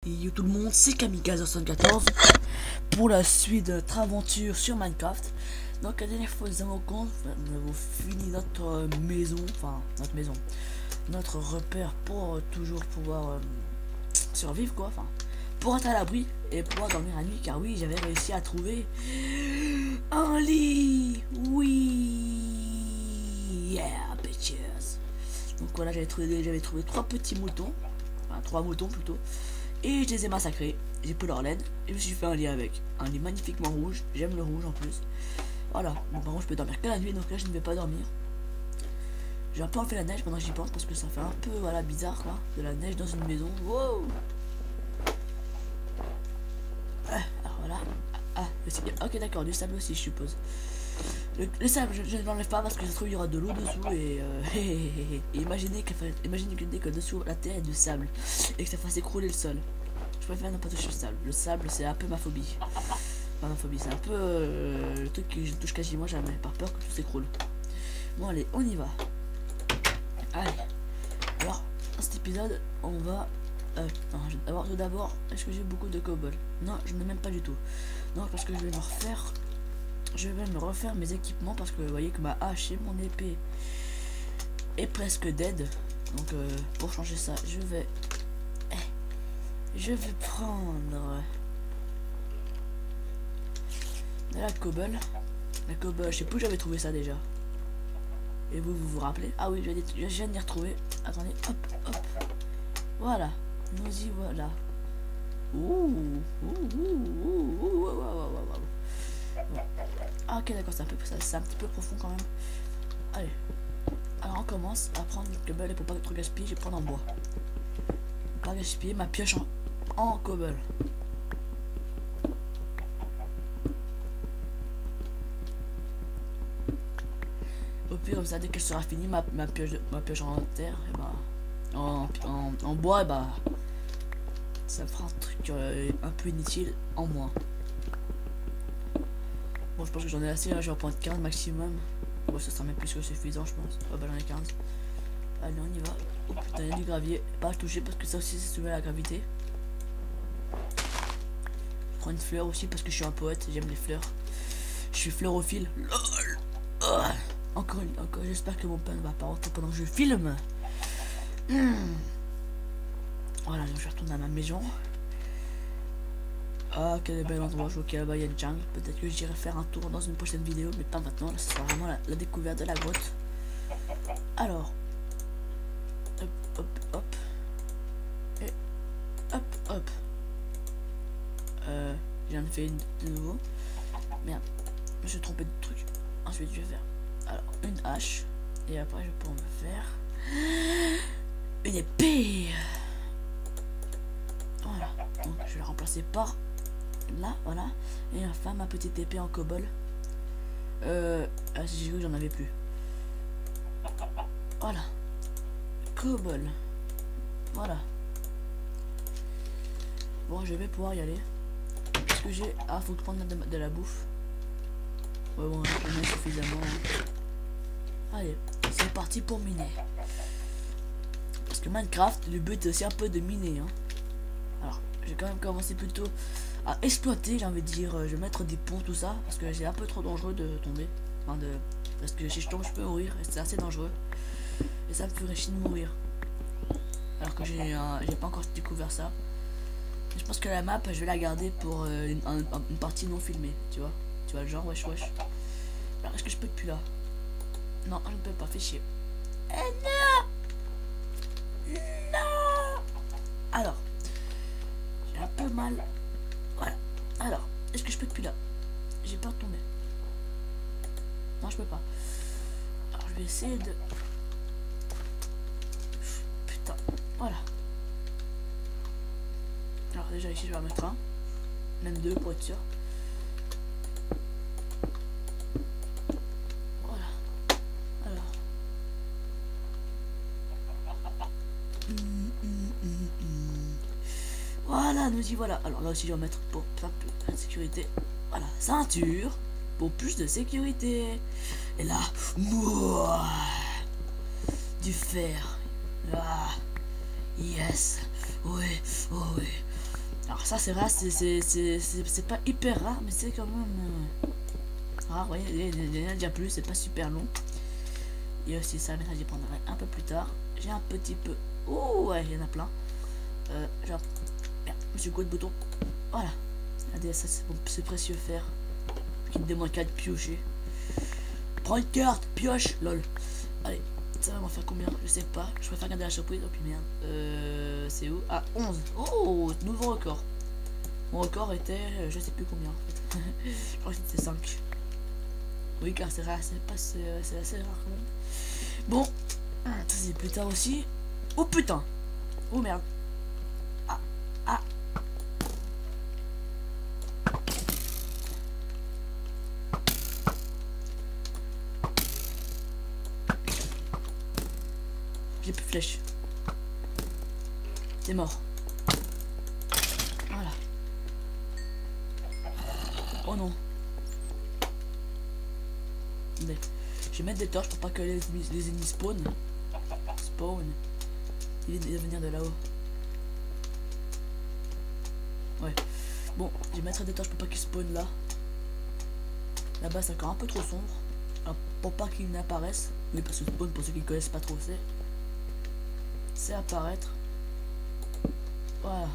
Et yo tout le monde, c'est Kamikaze74 pour la suite de notre aventure sur Minecraft. Donc la dernière fois nous avons fini notre maison, notre repère pour toujours pouvoir survivre quoi, pour être à l'abri et pouvoir dormir la nuit, car oui, j'avais réussi à trouver un lit. Oui, yeah bitches. Donc voilà, j'avais trouvé 3 petits moutons, enfin 3 moutons plutôt, et je les ai massacrés. J'ai pris leur laine et je me suis fait un lit avec un lit magnifiquement rouge. J'aime le rouge en plus. Voilà, bon, par contre je peux dormir que la nuit, donc là je ne vais pas dormir. J'ai un peu enlevé la neige pendant que j'y pense, parce que ça fait un peu voilà bizarre quoi, de la neige dans une maison. Wow. Alors voilà. Ok d'accord, du sable aussi je suppose. Le sable je ne l'enlève pas parce que je trouve il y aura de l'eau dessous et imaginez que dessous la terre est du sable et que ça fasse écrouler le sol. Je préfère ne pas toucher le sable. Le sable c'est un peu ma phobie. Pas ma phobie, c'est un peu le truc que je touche quasiment jamais, par peur que tout s'écroule. Bon allez, on y va. Allez. Alors, dans cet épisode, on va... tout d'abord, est-ce que j'ai beaucoup de cobble? Non, je n'ai même pas du tout. Non, parce que je vais me refaire... Je vais me refaire mes équipements parce que vous voyez que ma hache et mon épée est presque dead. Donc pour changer ça, je vais prendre de la cobble. La cobble, je sais plus où j'avais trouvé ça déjà. Et vous rappelez? Ah oui, je viens d'y retrouver. Attendez, hop, hop. Voilà, nous y voilà. Ouh. Ah ok d'accord, c'est un petit peu profond quand même. Allez, alors on commence à prendre le cobble et pour pas trop gaspiller, je vais prendre en bois. Pas gaspiller ma pioche en cobble. Au pire comme ça, dès qu'elle sera finie ma pioche en terre, et bah en bois, et bah ça me fera un truc un peu inutile en moins. Bon, je pense que j'en ai assez, là, je vais en prendre 15 maximum. Bon, ça sera même plus que suffisant, je pense. Ah bah, j'en ai 15. Allez, on y va. Oh putain, il y a du gravier. Pas à toucher parce que ça aussi, c'est soumis à la gravité. Je prends une fleur aussi parce que je suis un poète, j'aime les fleurs. Je suis fleurophile. LOL. Oh. Encore, j'espère que mon pain ne va pas rentrer pendant que je filme. Voilà, donc je vais retourner à ma maison. Ah, quel bel endroit, je vois qu'il y a là-bas, il y a une jungle. Peut-être que j'irai faire un tour dans une prochaine vidéo, mais pas maintenant. Là, ce sera vraiment la découverte de la grotte. Alors, hop, hop, hop. Et hop, hop. J'en ai fait une de nouveau. Merde, je me suis trompé de truc. Ensuite, je vais faire alors une hache. Et après, je vais pouvoir me faire une épée. Voilà, donc je vais la remplacer par là, voilà. Et enfin ma petite épée en cobble. Si j'ai vu que j'en avais plus. Voilà. Cobble. Voilà. Bon, je vais pouvoir y aller. Qu'est-ce que j'ai? Ah, faut prendre de la bouffe. Ouais, bon, j'en ai suffisamment. Allez, c'est parti pour miner. Parce que Minecraft, le but est aussi un peu de miner, hein. Alors, je vais quand même commencer plutôt à exploiter, j'ai envie de dire, je vais mettre des ponts, tout ça, parce que c'est un peu trop dangereux de tomber. Parce que si je tombe, je peux mourir, et c'est assez dangereux. Et ça me ferait chier de mourir. Alors que j'ai pas encore découvert ça. Et je pense que la map, je vais la garder pour une partie non filmée, tu vois. Tu vois le genre, wesh. Alors, est-ce que je peux depuis là? Non, je ne peux pas, fais chier. Non. Alors, j'ai un peu mal. Voilà. Alors, est-ce que je peux depuis là? J'ai peur de tomber. Non, je peux pas. Alors, je vais essayer de... Putain, voilà. Alors, déjà ici, je vais en mettre un. Même deux pour être sûr. Voilà. Alors. Voilà, nous y voilà. Alors là aussi, je vais mettre pour plus de sécurité. Voilà, ceinture pour plus de sécurité. Et là, mouah, du fer. Ah, yes. Oui, oh oui. Alors ça c'est rare, c'est pas hyper rare, mais c'est quand même rare, ouais, il y en a déjà plus, c'est pas super long. Il y a aussi ça, mais ça j'y prendrai un peu plus tard. J'ai un petit peu... Oh ouais, il y en a plein. Genre... Merde, monsieur quoi de bouton. Voilà. Regardez, ça c'est bon, ce précieux fer. Qui me demande qu'à être pioché. Prends une carte, pioche, lol. Allez, ça va m'en faire combien? Je sais pas. Je préfère garder la surprise. Oh puis merde. C'est où? Ah, 11. Oh, nouveau record. Mon record était, je sais plus combien en fait. Je crois que c'était 5. Oui, car c'est rare, c'est assez rare quand même. Bon, ça c'est plus tard aussi. Oh putain. Oh merde. Ah, ah. J'ai plus de flèche. C'est mort. Voilà. Oh non. Mais je vais mettre des torches pour pas que les ennemis spawn. Il va venir de là-haut. Ouais. Bon, je vais mettre des torches pour pas qu'ils spawn là. Là-bas c'est encore un peu trop sombre. Alors, pour pas qu'ils n'apparaissent. Oui, parce que spawn, pour ceux qui connaissent pas trop, c'est apparaître. Voilà.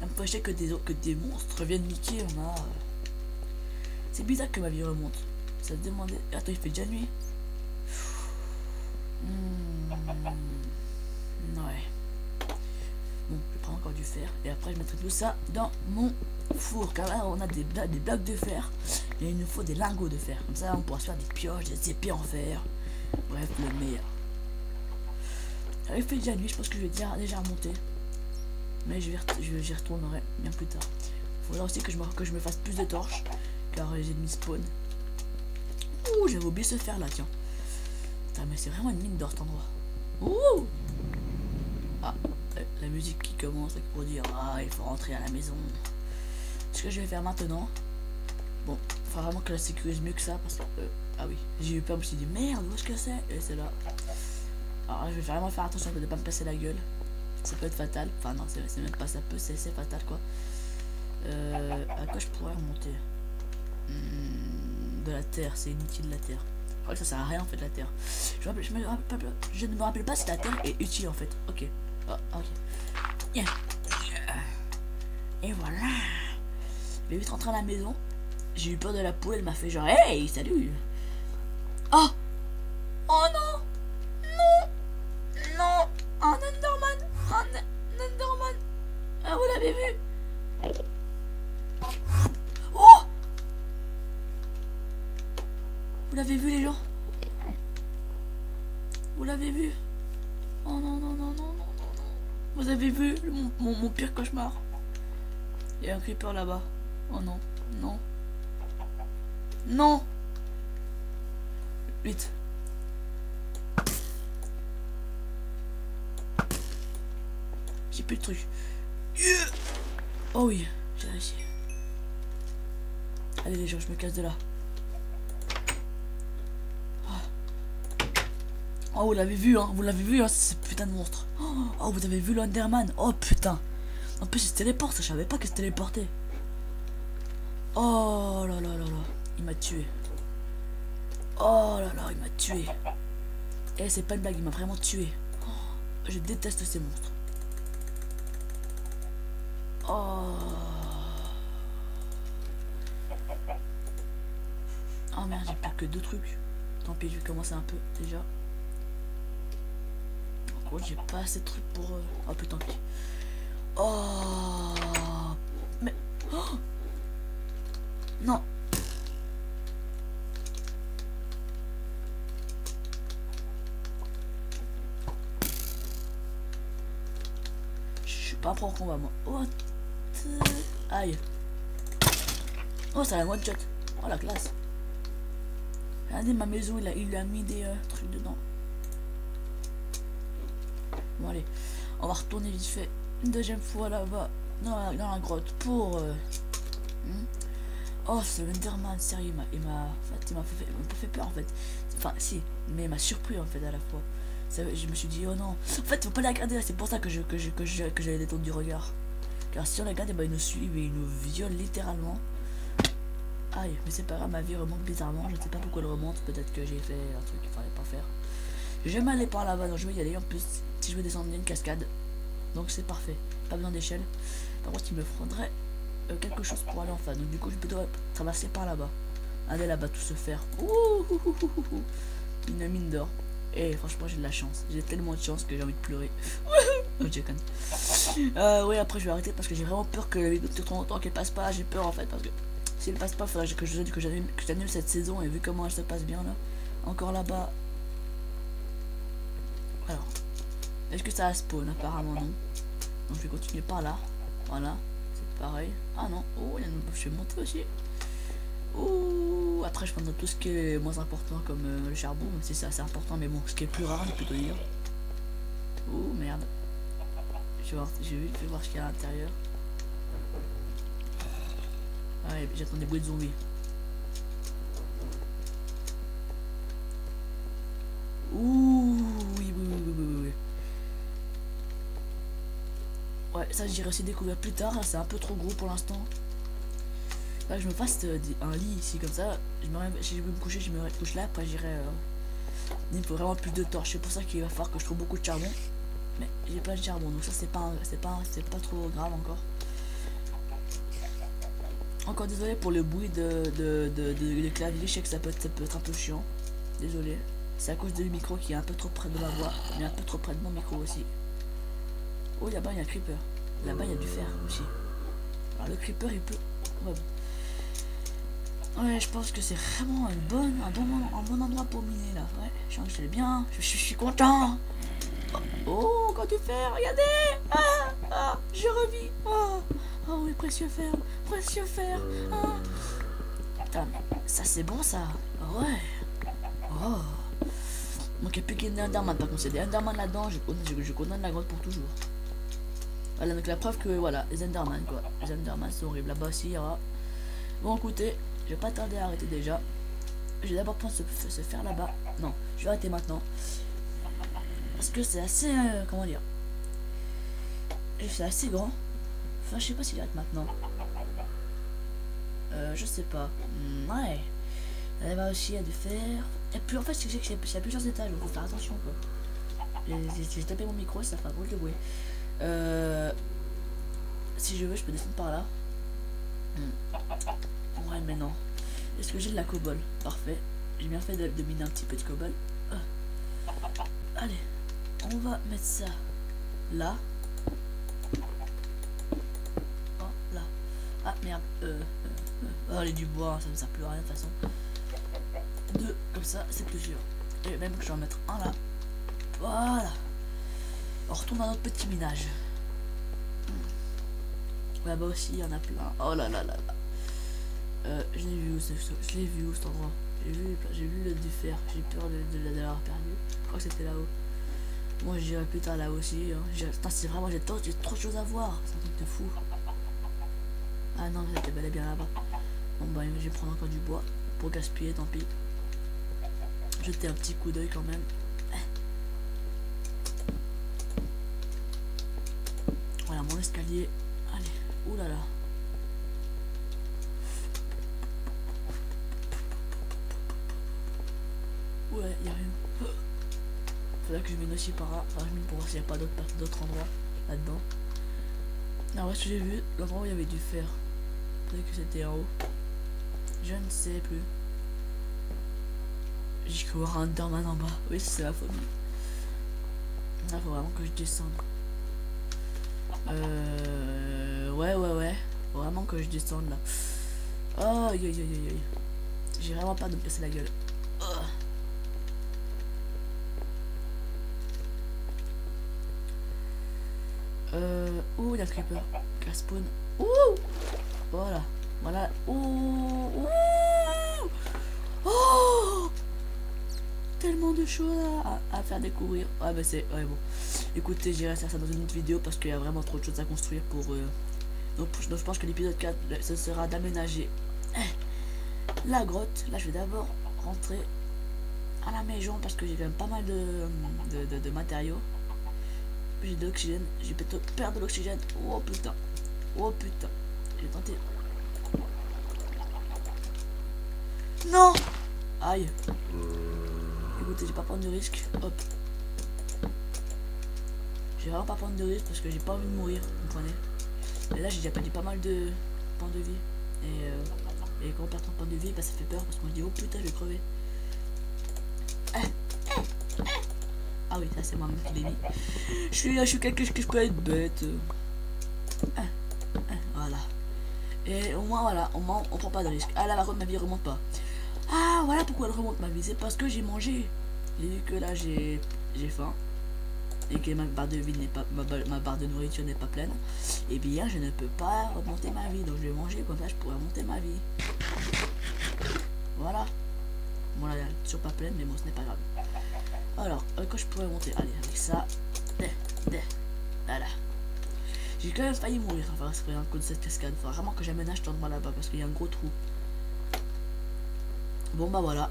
Ça me fait chier que des monstres viennent niquer. On a. C'est bizarre que ma vie remonte. Ça se demandait. Attends, il fait déjà nuit. Ouais. Bon, je prends encore du fer. Et après, je mettrai tout ça dans mon four. Car là, on a des blocs de fer. Et il nous faut des lingots de fer. Comme ça, on pourra se faire des pioches, des épées en fer. Bref, le meilleur. Il fait déjà nuit. Je pense que je vais déjà remonter. Mais j'y retournerai bien plus tard. Il faudra aussi que je me fasse plus de torches. Car les ennemis spawn. Ouh, j'avais oublié ce fer là, tiens. Putain, mais c'est vraiment une mine d'or cet endroit. Ouh. Ah, la musique qui commence pour dire ah, il faut rentrer à la maison. Ce que je vais faire maintenant. Bon, il faut vraiment que la sécurise mieux que ça parce que ah oui, j'ai eu peur, je me suis dit merde, où est-ce que c'est? Et c'est là. Alors je vais vraiment faire attention de ne pas me casser la gueule. Ça peut être fatal. Enfin non, c'est même pas ça peut, c'est fatal quoi. À quoi je pourrais remonter? De la terre, c'est inutile la terre. Je crois que ça sert à rien en fait la terre. Je ne me rappelle pas si la terre est utile en fait. Ok. Oh, ok. Yeah. Et voilà. Je vais vite rentrer à la maison. J'ai eu peur de la poule, elle m'a fait genre hey, salut. Oh. Oh non. Non. Non. Un Enderman. Un Enderman. Ah, vous l'avez vu? Oh. Vous l'avez vu les gens? Vous l'avez vu? Oh non non non non non non non. Vous avez vu mon pire cauchemar? Il y a un creeper là-bas. Oh non. Non. Non. Vite. J'ai plus de trucs. Oh oui, j'ai réussi. Allez les gens, je me casse de là. Oh, vous l'avez vu, hein, ce putain de monstre. Oh, vous avez vu l'Enderman. Oh putain. En plus, il se téléporte, je savais pas qu'il se téléportait. Oh là là là là. Il m'a tué. Oh là là, il m'a tué. Eh, c'est pas une blague, il m'a vraiment tué. Oh, je déteste ces monstres. Oh. Oh merde, j'ai plus que 2 trucs. Tant pis, je vais commencer un peu déjà. Oh, j'ai pas assez de trucs pour... Oh putain, pis. Oh. Mais... Oh. Non. Je suis pas pro au combat, moi. Oh. Aïe. Oh, ça la one shot. Oh, la classe. Regardez ma maison, il a mis des trucs dedans. Bon allez, on va retourner vite fait une deuxième fois là-bas dans la grotte pour... Oh, c'est l'Enderman, sérieux, il m'a fait peur en fait. Enfin, si, mais il m'a surpris en fait à la fois. Ça, je me suis dit, oh non. En fait, faut pas la regarder, c'est pour ça que j'avais détourné du regard. Car si on les regarde, ils nous suivent et ils nous violent littéralement. Aïe, mais c'est pas grave, ma vie remonte bizarrement. Je ne sais pas pourquoi elle remonte. Peut-être que j'ai fait un truc qu'il fallait pas faire. Je vais m'aller par là-bas, donc je vais y aller. En plus, si je veux descendre, il y a une cascade. Donc c'est parfait. Pas besoin d'échelle. Par contre, il me faudrait quelque chose pour aller en face. Donc du coup, je peux traverser par là-bas. Aller là-bas, tout se faire. Une mine d'or. Et franchement, j'ai de la chance. J'ai tellement de chance que j'ai envie de pleurer. Oh, j'ai connu. Oui, après, je vais arrêter parce que j'ai vraiment peur que la vidéo dure trop longtemps qu'elle passe pas. J'ai peur en fait parce que si elle passe pas, il faudrait que j'annule cette saison. Et vu comment elle se passe bien là, encore là-bas. Alors, est-ce que ça spawn? Apparemment non. Donc je vais continuer par là. Voilà, c'est pareil. Ah non, oh, il y a une... je vais monter aussi. Oh, après je prendrai tout ce qui est moins important comme le charbon, même si c'est assez important, mais bon, ce qui est plus rare, je peux te dire. Oh merde. Je vais voir ce qu'il y a à l'intérieur. Ouais, j'attends des bruits de zombies. Ouh, oui. Ouais, ça j'irai aussi découvrir plus tard, c'est un peu trop gros pour l'instant. Là, je me fasse un lit ici comme ça, si je veux me coucher, je me couche là, après j'irai... il faut vraiment plus de torches, c'est pour ça qu'il va falloir que je trouve beaucoup de charbon. Mais j'ai pas de charbon, donc ça c'est pas trop grave encore. Encore désolé pour le bruit de clavier, je sais que ça peut être un peu chiant. Désolé, c'est à cause du micro qui est un peu trop près de ma voix, mais un peu trop près de mon micro aussi. Oh, là-bas il y a un creeper, là-bas il y a du fer aussi. Alors le creeper il peut... Ouais, je pense que c'est vraiment un bon endroit pour miner là. Ouais, je sens que c'est bien, je suis content. Oh, encore du fer, regardez. Je revis. Oh oui, précieux fer. Putain, mais ça c'est bon ça. Ouais. Oh. Donc il n'y a plus qu'un Enderman, par contre c'est des Enderman là-dedans, je condamne la grotte pour toujours. Voilà, donc la preuve que voilà, les Enderman quoi. Les Enderman c'est horrible, là-bas aussi il y aura. Bon écoutez, je vais pas tarder à arrêter déjà. Je vais d'abord prendre ce fer là-bas. Non, je vais arrêter maintenant. Parce que c'est assez... comment dire, c'est assez grand. Enfin, je sais pas s'il arrête maintenant. Je sais pas. Ouais. Là-bas aussi, il y a du fer. Et puis en fait, c'est que il y a plusieurs étages, donc faut faire attention quoi. J'ai tapé mon micro, ça fait un drôle de bruit. Si je veux, je peux descendre par là. Ouais, mais non. Est-ce que j'ai de la cobble? Parfait. J'ai bien fait de miner un petit peu de cobble. Allez, on va mettre ça là. Oh, là. Ah, merde. Allez, du bois, ça ne sert plus à rien de toute façon. 2, comme ça, c'est plus sûr. Et même que je vais en mettre un là. Voilà. On retourne à notre petit minage. Là-bas aussi, il y en a plein. Oh là là là là. Je l'ai vu où cet endroit? J'ai vu le du fer. J'ai peur de l'avoir perdu. Je crois que c'était là-haut. Moi j'irai plus tard là aussi. Putain, c'est vraiment, j'ai trop de choses à voir. C'est un truc de fou. Ah non, c'était bel et bien là-bas. Bon bah je vais prendre encore du bois pour gaspiller, tant pis. Jeter un petit coup d'œil quand même. Voilà mon escalier. Allez, oulala. Ouais, y'a rien. Faudrait que je mine aussi par là. Enfin, je mine pour voir s'il n'y a pas d'autres endroits là-dedans. Alors, ce que j'ai vu, l'endroit où il y avait du fer. Peut-être que c'était en haut. Je ne sais plus. J'ai cru voir un Enderman en bas. Oui, c'est la phobie. Là, faut vraiment que je descende. Ouais. Faut vraiment que je descende là. Oh, aïe. J'ai vraiment pas de me casser la gueule. Ouh, il y a le creeper. Spawn. Ouh. Voilà. Ouh. Oh, tellement de choses à faire découvrir. Ah bah c'est... Ouais bon. Écoutez, j'irai faire ça dans une autre vidéo parce qu'il y a vraiment trop de choses à construire pour... Donc je pense que l'épisode 4, ce sera d'aménager la grotte. Là je vais d'abord rentrer à la maison parce que j'ai quand même pas mal de matériaux. J'ai de l'oxygène, j'ai peut-être perdre de l'oxygène. Oh putain. Oh putain, j'ai tenté. Non. Aïe. Écoutez, j'ai pas prendre de risque. Hop. J'ai vraiment pas prendre de risque parce que j'ai pas envie de mourir, vous comprenez. Et là j'ai déjà perdu pas mal de points de vie. Et quand on perd 30 points de vie, bah ça fait peur parce qu'on se dit oh putain je vais crever. Ah oui, ça c'est moi qui l'ai mis. Je suis quelqu'un que je peux être bête. Voilà. Et au moins voilà, on prend pas de risque. Ah là par contre ma vie remonte pas. Ah voilà pourquoi elle remonte ma vie, c'est parce que j'ai mangé. J'ai vu que là j'ai faim. Et que ma barre de vie n'est pas ma barre de nourriture n'est pas pleine, et bien je ne peux pas remonter ma vie, donc je vais manger comme ça je pourrais remonter ma vie. Voilà. Bon là elle est toujours pas pleine mais bon ce n'est pas grave. Alors quand je pourrais monter, allez avec ça. Voilà. J'ai quand même failli mourir, enfin c'est un coup de cette cascade. Faut vraiment que j'aménage tant de mal là-bas parce qu'il y a un gros trou. Bon bah voilà.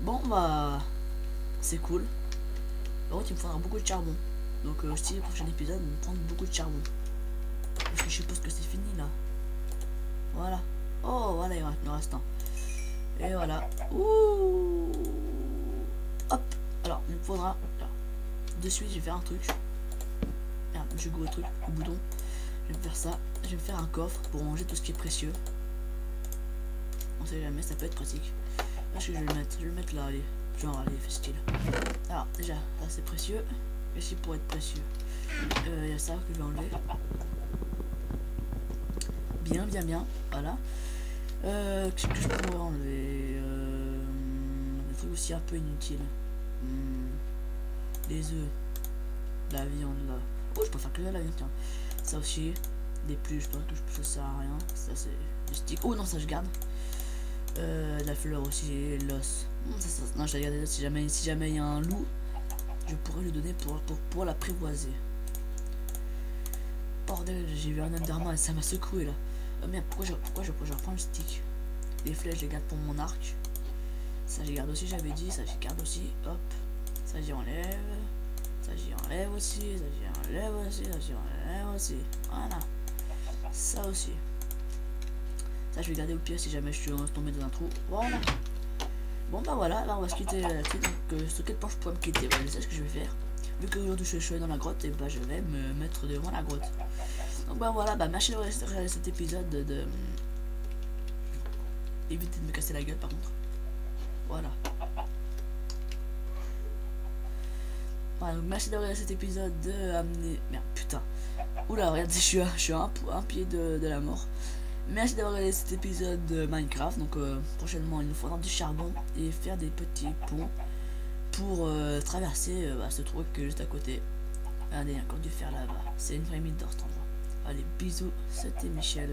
Bon bah c'est cool. Par contre il me faudra beaucoup de charbon. Donc si le prochain épisode on va prendre beaucoup de charbon. Parce que je suppose que c'est fini là. Voilà. Oh voilà il me reste un. Et voilà. Ouh. Hop. Alors il me faudra. Alors, de suite je vais faire un truc. Merde, je goûte le truc, le bouton. Je vais me faire ça. Je vais me faire un coffre pour ranger tout ce qui est précieux. On sait jamais, ça peut être pratique. Là je vais le mettre. Je vais le mettre là, allez. Genre allez, fait style. Alors déjà, là c'est précieux. Ici pour être précieux. Il y a ça que je vais enlever. Bien. Voilà. Qu'est-ce que je pourrais enlever des trucs aussi un peu inutiles. Des œufs. La viande là. Oh je peux faire que la viande, tiens. Ça aussi. Des plus, je pense que ça sert à rien. Ça c'est du stick. Oh non, ça je garde. La fleur aussi, l'os. Non, je vais regarder si jamais il y a un loup, je pourrais lui donner pour l'apprivoiser. Bordel, j'ai vu un enderman et ça m'a secoué là. Oh merde, pourquoi je reprends le stick. Les flèches, je les garde pour mon arc. Ça, je garde aussi, j'avais dit. Ça, je garde aussi. Hop. Ça, j'y enlève. Ça, j'y enlève aussi. Ça, j'y enlève aussi. Ça, j'y enlève aussi. Voilà. Ça aussi. Ça, je vais garder au pire si jamais je suis tombé dans un trou. Voilà. Bon bah voilà, là on va se quitter là-dessus. Donc sur quelle planche je pourrais me quitter, voilà, c'est ce que je vais faire. Vu qu'aujourd'hui je suis dans la grotte, et bah je vais me mettre devant la grotte. Donc bah voilà, bah merci de regarder cet épisode de... Évitez de me casser la gueule par contre. Voilà. Voilà, donc merci de regarder cet épisode de amener... Merde, putain. Oula, regardez, je suis à un pied de la mort. Merci d'avoir regardé cet épisode de Minecraft. Donc prochainement il nous faudra du charbon et faire des petits ponts pour traverser ce truc juste à côté. Regardez, encore du fer là-bas. C'est une vraie mine dans cet endroit. Allez, bisous, c'était Michel.